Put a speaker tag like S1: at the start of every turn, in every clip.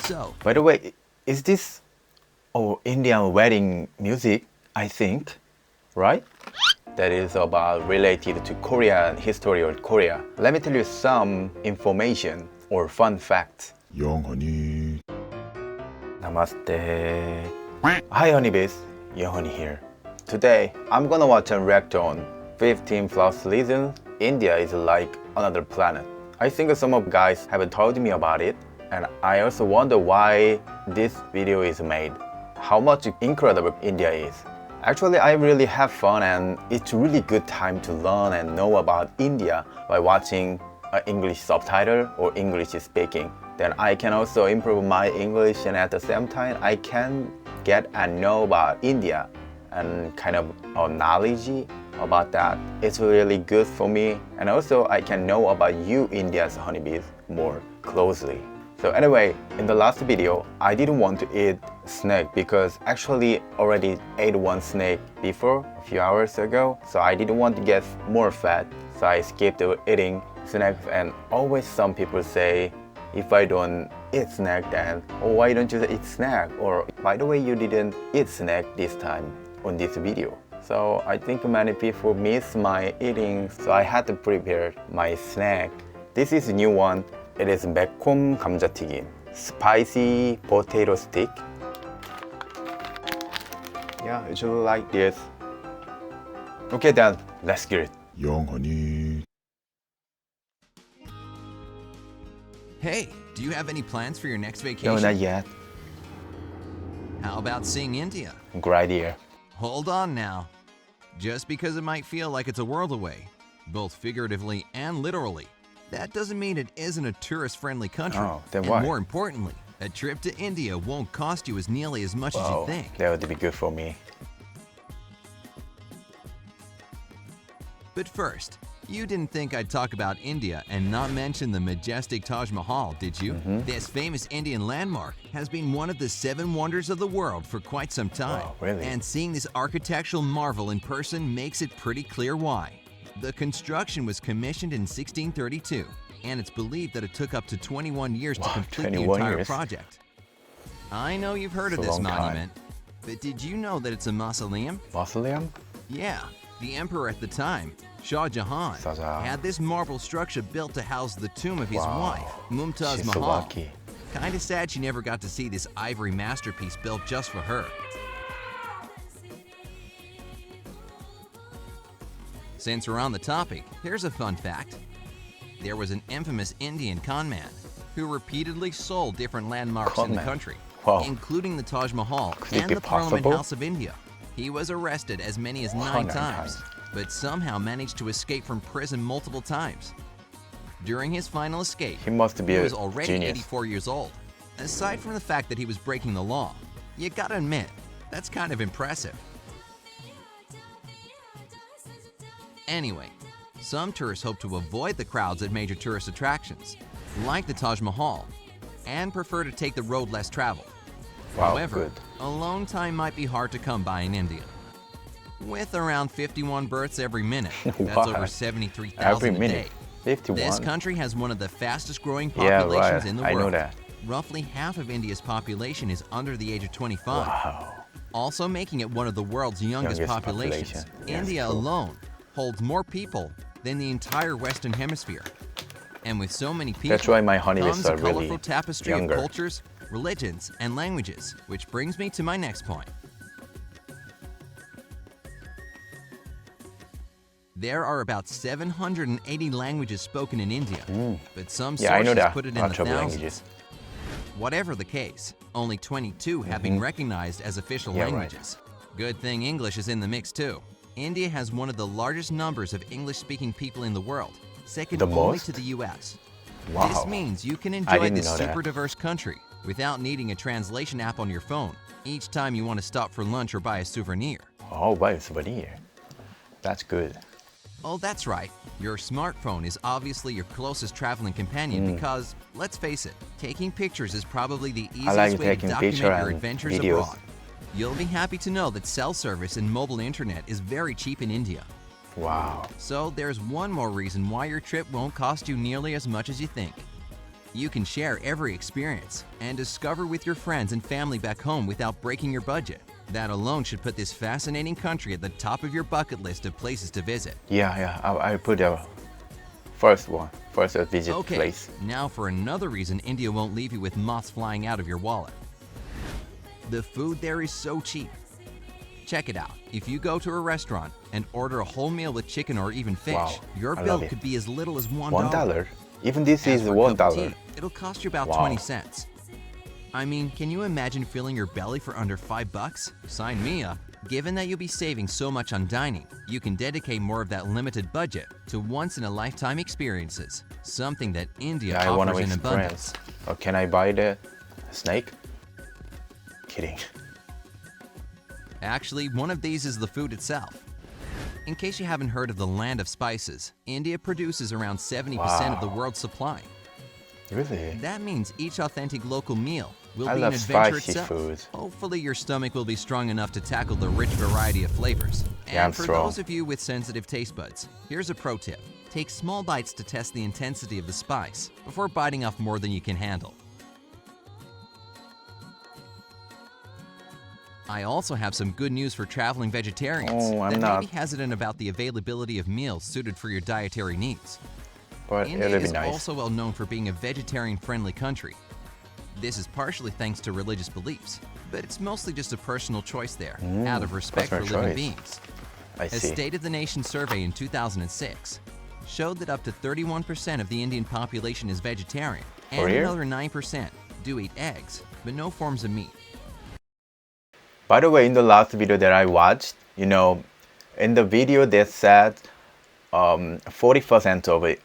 S1: So,
S2: By the way, is this Indian wedding music? I think, right? That is about related to Korean history or Korea. Let me tell you some information or fun facts.
S3: 영원히
S2: Namaste. Hi Honeybees, Honey here. Today, I'm gonna watch and react on 15 plus reasons India is like another planet. I think some of guys have told me about it, and I also wonder why this video is made. How much incredible India is. Actually, I really have fun, and it's really good time to learn and know about India by watching an English subtitle or English speaking. Then I can also improve my English, and at the same time I can get and know about India and kind of knowledge about that. It's really good for me, and also I can know about you India's honeybees more closely. So anyway, in the last video, I didn't want to eat snake because actually already ate one snake before a few hours ago. So I didn't want to get more fat. So I skipped eating snacks, and always some people say, if I don't eat snack, then why don't you eat snack? Or by the way, you didn't eat snack this time on this video. So I think many people miss my eating, so I had to prepare my snack. This is a new one. It is 매콤 감자튀김, spicy potato stick. Yeah, it's like this. Okay then, let's get it.
S3: 영원히
S1: hey, do you have any plans for your next
S2: No,
S1: vacation?
S2: not yet.
S1: How about seeing India?
S2: Good idea.
S1: Hold on now. Just because it might feel like it's a world away, both figuratively and literally, that doesn't mean it isn't a tourist-friendly country.
S2: Oh, then
S1: and
S2: why?
S1: more importantly, a trip to India won't cost you as nearly as much as you think.
S2: That would be good for me.
S1: But first, you didn't think I'd talk about India and not mention the majestic Taj Mahal, did you? This famous Indian landmark has been one of the 7 wonders of the world for quite some time.
S2: Wow, really?
S1: And seeing this architectural marvel in person makes it pretty clear why. The construction was commissioned in 1632, and it's believed that it took up to 21 years to
S2: Wow,
S1: complete the
S2: 21
S1: entire
S2: years.
S1: project. I know you've heard of
S2: It's a
S1: this
S2: long time.
S1: monument, but did you know that it's a mausoleum?
S2: Mausoleum?
S1: Yeah, the emperor at the time, Shah Jahan,
S2: Shah Jahan.
S1: had this marble structure built to house the tomb of his
S2: Wow.
S1: wife, Mumtaz
S2: She's so
S1: Mahal.
S2: lucky.
S1: Kinda sad she never got to see this ivory masterpiece built just for her. Since we're on the topic, here's a fun fact. There was an infamous Indian con man who repeatedly sold different landmarks in the
S2: Con man.
S1: country,
S2: Wow.
S1: including the Taj Mahal
S2: Could it
S1: and
S2: be
S1: the Parliament
S2: possible?
S1: House of India. He was arrested as many as
S2: Wow,
S1: 9
S2: 9
S1: times,
S2: times.
S1: but somehow managed to escape from prison multiple times. During his final escape,
S2: He must be
S1: he
S2: a
S1: was already
S2: genius.
S1: 84 years old. Aside from the fact that he was breaking the law, you gotta admit, that's kind of impressive. Anyway, some tourists hope to avoid the crowds at major tourist attractions, like the Taj Mahal, and prefer to take the road less traveled.
S2: Wow,
S1: However,
S2: good.
S1: alone time might be hard to come by in India. With around 51 births every minute, that's
S2: Wow.
S1: over 73,000
S2: Every
S1: a
S2: minute.
S1: day.
S2: 51.
S1: This country has one of the fastest growing
S2: Yeah,
S1: populations
S2: right.
S1: in the
S2: I
S1: world.
S2: know that.
S1: Roughly half of India's population is under the age of 25,
S2: Wow.
S1: also making it one of the world's youngest
S2: Youngest
S1: populations.
S2: population. Yes,
S1: India
S2: true.
S1: alone holds more people than the entire Western Hemisphere. And with so many people,
S2: That's why my honeybees
S1: comes a
S2: are really
S1: colorful tapestry
S2: younger.
S1: of cultures, religions, and languages, which brings me to my next point. There are about 780 languages spoken in India, but some
S2: Yeah, I know
S1: sources
S2: that.
S1: put it in
S2: Lots
S1: the
S2: of
S1: thousands.
S2: languages.
S1: Whatever the case, only 22 have been recognized as official
S2: Yeah, right.
S1: languages. Good thing English is in the mix too. India has one of the largest numbers of English-speaking people in the world, second
S2: The
S1: only
S2: most?
S1: to the US.
S2: Wow.
S1: This means you can
S2: I
S1: enjoy
S2: didn't
S1: this
S2: know that.
S1: super diverse country without needing a translation app on your phone each time you want to stop for lunch or buy a souvenir.
S2: Oh, buy a souvenir. That's good.
S1: Oh, that's right. Your smartphone is obviously your closest traveling companion because, let's face it, taking pictures is probably the easiest
S2: like
S1: way to
S2: taking
S1: document
S2: picture
S1: your
S2: and
S1: adventures
S2: videos.
S1: abroad. You'll be happy to know that cell service and mobile internet is very cheap in India.
S2: Wow.
S1: So there's one more reason why your trip won't cost you nearly as much as you think. You can share every experience and discover with your friends and family back home without breaking your budget. That alone should put this fascinating country at the top of your bucket list of places to visit.
S2: Yeah, I put the first visit
S1: Okay,
S2: place.
S1: now for another reason India won't leave you with moths flying out of your wallet. The food there is so cheap. Check it out. If you go to a restaurant and order a whole meal with chicken or even fish,
S2: Wow,
S1: your
S2: I
S1: bill
S2: love it.
S1: could be as little as $1.
S2: $1? Even this
S1: As
S2: is
S1: for a cup of
S2: $1.
S1: tea, it'll cost you about
S2: Wow.
S1: 20 cents. I mean, can you imagine filling your belly for under $5? Sign me up. Given that you'll be saving so much on dining, you can dedicate more of that limited budget to once-in-a-lifetime experiences, something that India
S2: I want to
S1: offers in
S2: experience.
S1: abundance.
S2: Oh, can I buy the snake? Kidding.
S1: Actually, one of these is the food itself. In case you haven't heard of the land of spices, India produces around 70% of the
S2: Wow.
S1: world's supply.
S2: Really?
S1: That means each authentic local meal will
S2: I
S1: be
S2: love
S1: an adventure
S2: spicy
S1: itself.
S2: food.
S1: Hopefully your stomach will be strong enough to tackle the rich variety of flavors.
S2: Yeah, I'm
S1: And for
S2: strong.
S1: those of you with sensitive taste buds, here's a pro tip. Take small bites to test the intensity of the spice before biting off more than you can handle. I also have some good news for traveling vegetarians
S2: Oh, I'm
S1: that
S2: not.
S1: may be hesitant about the availability of meals suited for your dietary needs.
S2: But
S1: India
S2: it'll be
S1: is
S2: nice.
S1: also well known for being a vegetarian-friendly country. This is partially thanks to religious beliefs, but it's mostly just a personal choice there, out of respect for
S2: personal
S1: living
S2: choice.
S1: beings.
S2: I
S1: A
S2: see.
S1: State of the Nation survey in 2006 showed that up to 31% of the Indian population is vegetarian,
S2: For
S1: and
S2: real?
S1: another 9% do eat eggs, but no forms of meat.
S2: By the way, in the last video that I watched, in the video they said 40% of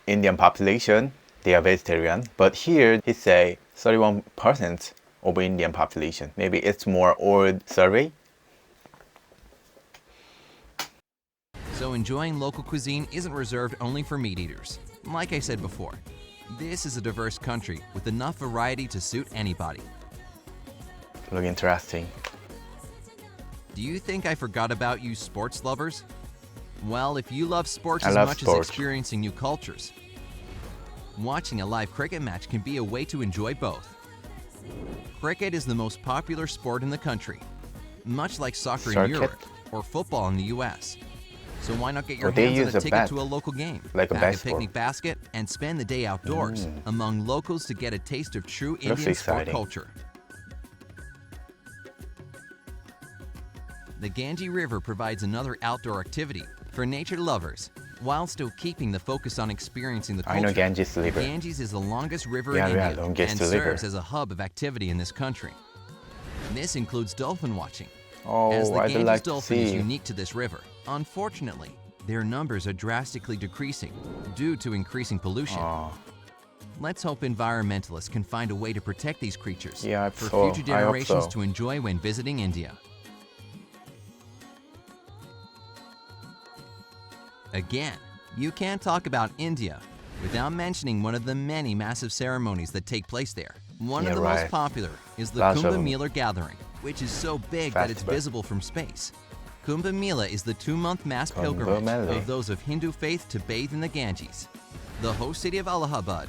S2: Indian population, they are vegetarian. But here he say 31% of Indian population. Maybe it's more old survey.
S1: So enjoying local cuisine isn't reserved only for meat eaters. Like I said before, this is a diverse country with enough variety to suit anybody.
S2: Look interesting.
S1: Do you think I forgot about you sports lovers? Well, if you love sports
S2: I
S1: as
S2: love
S1: much
S2: sports.
S1: as experiencing new cultures, watching a live cricket match can be a way to enjoy both. Cricket is the most popular sport in the country, much like soccer in
S2: Circuit?
S1: Europe or football in the US. So why not get your
S2: Well, they
S1: hands on
S2: use
S1: a
S2: a
S1: ticket
S2: bat,
S1: to a local game,
S2: like a
S1: pack a
S2: baseball.
S1: picnic basket, and spend the day outdoors among locals to get a taste of true Indian sport
S2: exciting.
S1: culture. The Ganges River provides another outdoor activity for nature lovers, while still keeping the focus on experiencing the culture.
S2: I know Ganges River.
S1: Ganges is the longest river
S2: Yeah,
S1: in
S2: yeah,
S1: India
S2: longest
S1: and
S2: river.
S1: serves as a hub of activity in this country. This includes dolphin watching,
S2: Oh,
S1: as the
S2: I'd
S1: Ganges
S2: like to
S1: dolphin is
S2: see.
S1: unique to this river. Unfortunately, their numbers are drastically decreasing due to increasing pollution.
S2: Oh,
S1: Let's hope environmentalists can find a way to protect these creatures
S2: Yeah, I
S1: for
S2: hope so.
S1: future
S2: I hope
S1: generations
S2: so.
S1: to enjoy when visiting India. Again, you can't talk about India without mentioning one of the many massive ceremonies that take place there. One
S2: Yeah,
S1: of the
S2: right.
S1: most popular is the
S2: Lots of
S1: Kumbh
S2: them.
S1: Mela gathering, which is so big that it's
S2: Festival.
S1: visible from space. Kumbh Mela is the 2-month mass
S2: Kumbh
S1: pilgrimage
S2: Mela.
S1: of those of Hindu faith to bathe in the Ganges. The host city of Allahabad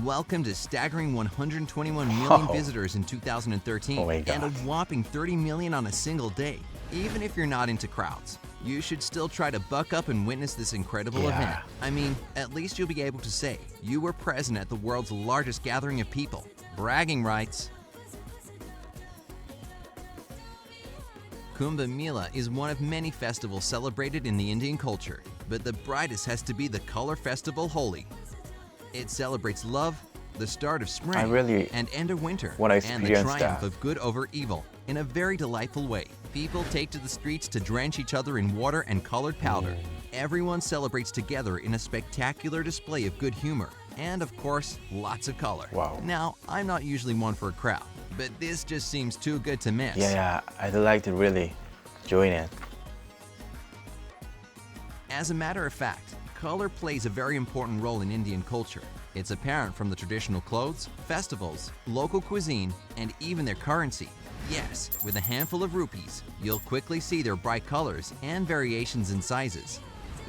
S1: welcomed a staggering 121 million
S2: Wow.
S1: visitors in 2013
S2: Oh my
S1: and a
S2: God.
S1: whopping 30 million on a single day. Even if you're not into crowds, you should still try to buck up and witness this incredible
S2: Yeah.
S1: event. I mean, at least you'll be able to say you were present at the world's largest gathering of people. Bragging rights. Kumbh Mela is one of many festivals celebrated in the Indian culture, but the brightest has to be the color festival Holi. It celebrates love, the start of spring,
S2: I really
S1: and end of winter,
S2: wanna
S1: and the
S2: experience
S1: triumph
S2: that.
S1: of good over evil in a very delightful way. People take to the streets to drench each other in water and colored powder. Everyone celebrates together in a spectacular display of good humor and, of course, lots of color.
S2: Wow.
S1: Now, I'm not usually one for a crowd, but this just seems too good to miss.
S2: Yeah, I'd like to really join it.
S1: As a matter of fact, color plays a very important role in Indian culture. It's apparent from the traditional clothes, festivals, local cuisine, and even their currency. Yes, with a handful of rupees, you'll quickly see their bright colors and variations in sizes.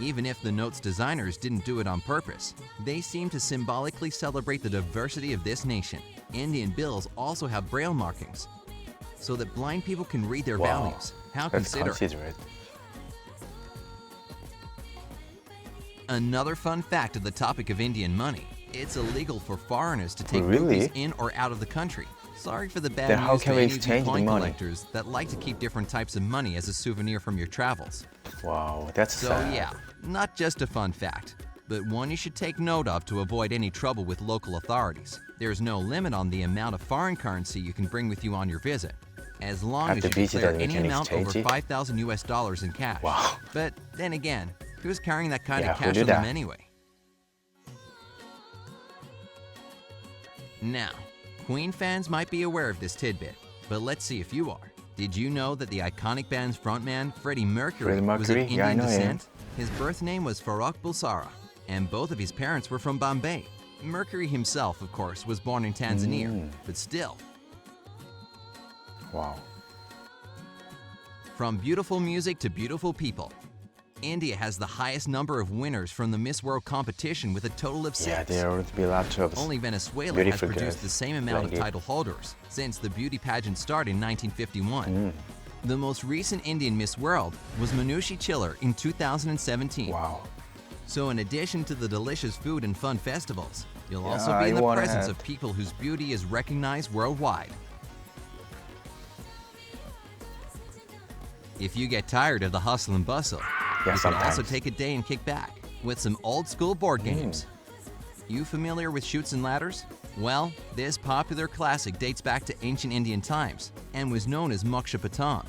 S1: Even if the note's designers didn't do it on purpose, they seem to symbolically celebrate the diversity of this nation. Indian bills also have braille markings, so that blind people can read their
S2: Wow,
S1: values. How
S2: That's
S1: considerate.
S2: considerate.
S1: Another fun fact of the topic of Indian money: it's illegal for foreigners to take
S2: Really?
S1: rupees in or out of the country. Sorry for the bad
S2: Then how
S1: news to
S2: can we
S1: any of you
S2: exchange the
S1: coin
S2: money?
S1: collectors that like to keep different types of money as a souvenir from your travels.
S2: Wow, that's
S1: So
S2: sad.
S1: yeah, not just a fun fact, but one you should take note of to avoid any trouble with local authorities. There's no limit on the amount of foreign currency you can bring with you on your visit, as long as
S2: After
S1: you
S2: visit,
S1: declare
S2: then we
S1: any
S2: can
S1: amount over
S2: exchange it?
S1: 5,000 US dollars in cash.
S2: Wow.
S1: But then again, who's carrying that kind
S2: Yeah,
S1: of
S2: who
S1: cash
S2: do
S1: on them
S2: that?
S1: anyway? Now, Queen fans might be aware of this tidbit, but let's see if you are. Did you know that the iconic band's frontman, Freddie Mercury,
S2: Freddie
S1: was of
S2: Mercury? Yeah, I
S1: Indian
S2: know him.
S1: descent? His birth name was Farrokh Bulsara, and both of his parents were from Bombay. Mercury himself, of course, was born in Tanzania, but still.
S2: Wow.
S1: From beautiful music to beautiful people, India has the highest number of winners from the Miss World competition with a total of 6.
S2: Yeah, there would be lots of
S1: Only Venezuela has
S2: beautiful
S1: produced
S2: girls
S1: the same amount of
S2: like it.
S1: title holders since the beauty pageant started in 1951. The most recent Indian Miss World was Manushi Chiller in 2017.
S2: Wow.
S1: So in addition to the delicious food and fun festivals, you'll also
S2: Yeah,
S1: be in
S2: I
S1: the
S2: wanna
S1: presence
S2: have-
S1: of people whose beauty is recognized worldwide. If you get tired of the hustle and bustle,
S2: Yeah,
S1: you can also
S2: sometimes.
S1: take a day and kick back with some old school board games. You familiar with Chutes and Ladders? Well, this popular classic dates back to ancient Indian times and was known as Moksha Patang.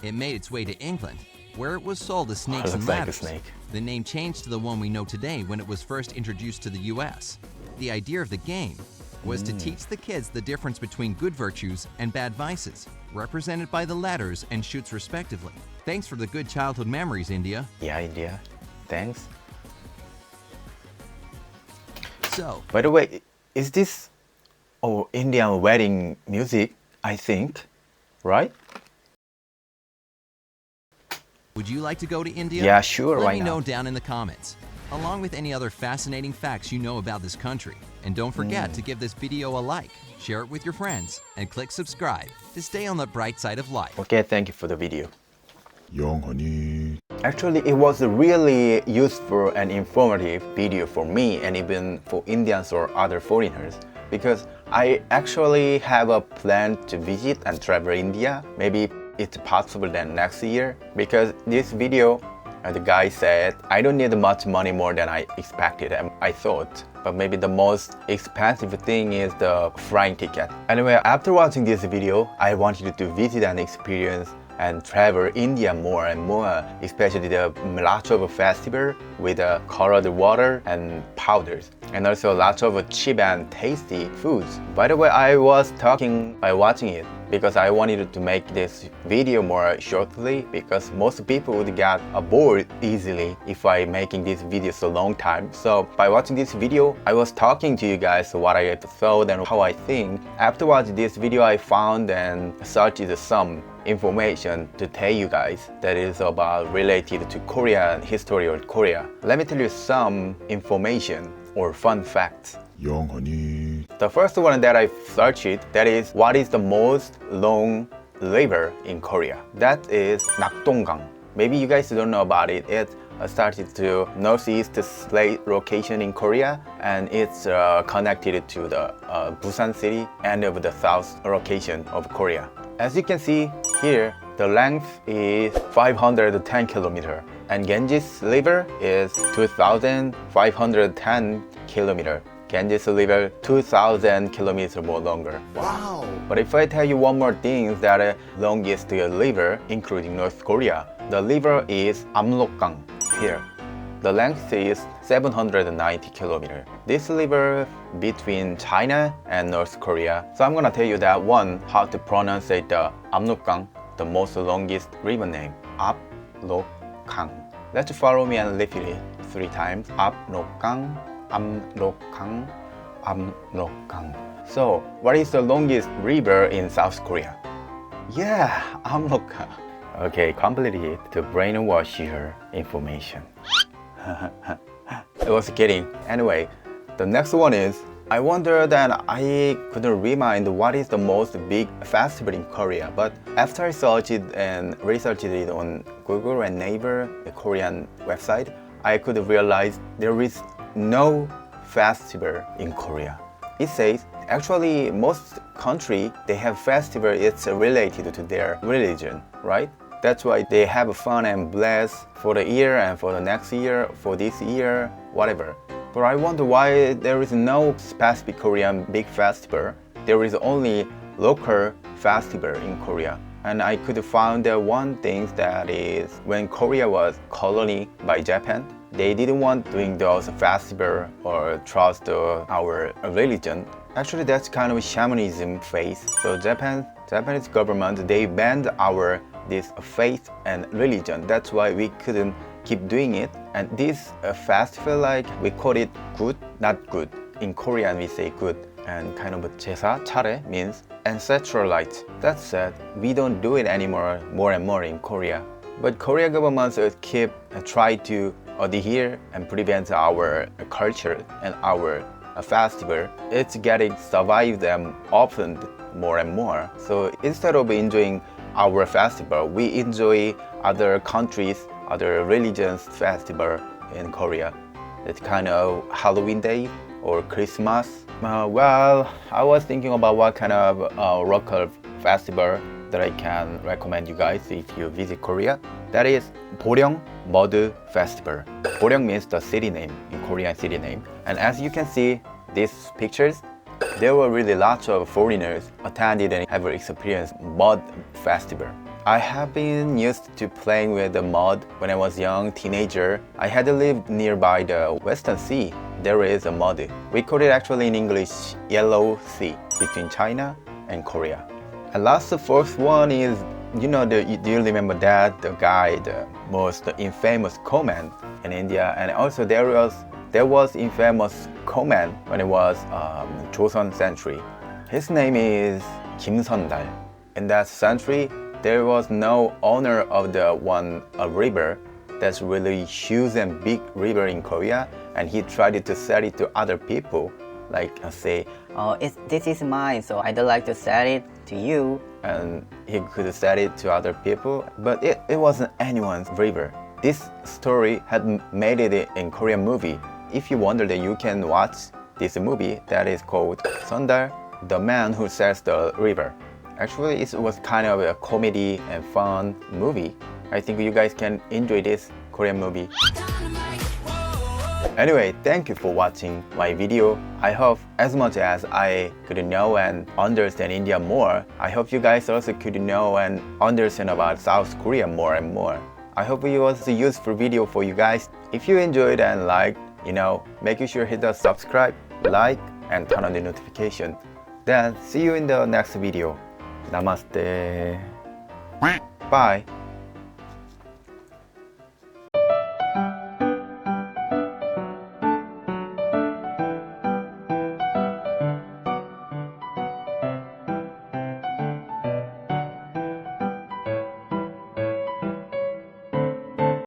S1: It made its way to England, where it was sold as Snakes and
S2: looks like a
S1: Ladders.
S2: snake.
S1: The name changed to the one we know today when it was first introduced to the US. The idea of the game was to teach the kids the difference between good virtues and bad vices, represented by the ladders and chutes respectively. Thanks for the good childhood memories, India.
S2: Yeah, India. Thanks.
S1: So,
S2: By the way, is this Indian wedding music? I think, right?
S1: would you like to go to India?
S2: Yeah, sure,
S1: Let
S2: why
S1: me know
S2: not?
S1: down in the comments, along with any other fascinating facts you know about this country. And don't forget to give this video a like, share it with your friends, and click subscribe to stay on the bright side of life.
S2: Okay, thank you for the video.
S3: 영원히
S2: Actually, it was a really useful and informative video for me and even for Indians or other foreigners because I actually have a plan to visit and travel India. Maybe it's possible then next year because this video, the guy said, I don't need much money more than I expected and I thought. But maybe the most expensive thing is the flying ticket. Anyway, after watching this video, I wanted to visit and experience and travel India more and more, especially the lots of festival with colored water and powders, and also lots of cheap and tasty foods. By the way, I was talking by watching it because I wanted to make this video more shortly because most people would get bored easily if I making this video so long time. So by watching this video, I was talking to you guys what I thought and how I think. After watching this video, I found and searched some information to tell you guys that is about related to Korean history or Korea. Let me tell you some information or fun facts.
S3: 영원히
S2: The first one that I searched, that is what is the most long river in Korea? That is Nakdonggang. Maybe you guys don't know about it. It started to northeast slate location in Korea and it's connected to the Busan city and of the south location of Korea. As you can see here, the length is 510 kilometer and Ganges River is 2,510 kilometer. Ganges River 2,000 kilometers more longer. Wow! But if I tell you one more thing, that longest river, including North Korea, the river is Amrokgang here. The length is 790 kilometers. This river between China and North Korea. So I'm gonna tell you that one, how to pronounce it, the Amrokgang, the most longest river name. Amrokgang. Let's follow me and repeat it 3 times. Amrokgang, Amrokgang, Amrokgang. So, what is the longest river in South Korea? Yeah, Amrokgang. Okay, completed it to brainwash your information. I was kidding. Anyway, the next one is, I wonder that I couldn't remind what is the most big festival in Korea, but after I searched it and researched it on Google and Naver, the Korean website, I could realize there is no festival in Korea. It says actually most country they have festival it's related to their religion, right? That's why they have fun and bless for the year and for the next year, for this year, whatever. But I wonder why there is no specific Korean big festival. There is only local festival in Korea. And I could find one thing that is when Korea was colony by Japan, they didn't want doing those festival or trust our religion. Actually, that's kind of shamanism phase. So Japanese government, they banned our this faith and religion. That's why we couldn't keep doing it. And this festival, like we call it good, not good. In Korean, we say good. And kind of 제사, 차례 means ancestral rites. That said, we don't do it anymore, more and more in Korea. But Korea government keep try to adhere and prevent our culture and our festival. It's getting survived and often more and more. So instead of enjoying our festival, we enjoy other countries, other religions festival in Korea. It's kind of Halloween Day or Christmas. Well, I was thinking about what kind of local festival that I can recommend you guys if you visit Korea. That is Boryong Mud Festival. Boryong means the city name, in Korean city name. And as you can see, these pictures, there were really lots of foreigners attended and have experienced mud festival. I have been used to playing with the mud when I was young teenager. I had lived nearby the Western Sea. There is a mud. We call it actually in English Yellow Sea between China and Korea. And last, the fourth one is, do you remember that the guy, the most infamous comment in India, and also there was infamous comment when it was Joseon century. His name is Kim Seondal. In that century, there was no owner of the one river that's really huge and big river in Korea, and he tried to sell it to other people, like say,
S4: this is mine, so I'd like to sell it to you.
S2: And he could sell it to other people, but it wasn't anyone's river. This story had made it in Korean movie. If you wonder, that you can watch this movie that is called Seondal, the man who sells the river. Actually, it was kind of a comedy and fun movie. I think you guys can enjoy this Korean movie. Anyway, thank you for watching my video. I hope as much as I could know and understand India more, I hope you guys also could know and understand about South Korea more and more. I hope it was a useful video for you guys. If you enjoyed and liked, make sure hit the subscribe, like, and turn on the notification. Then see you in the next video. Namaste. Bye.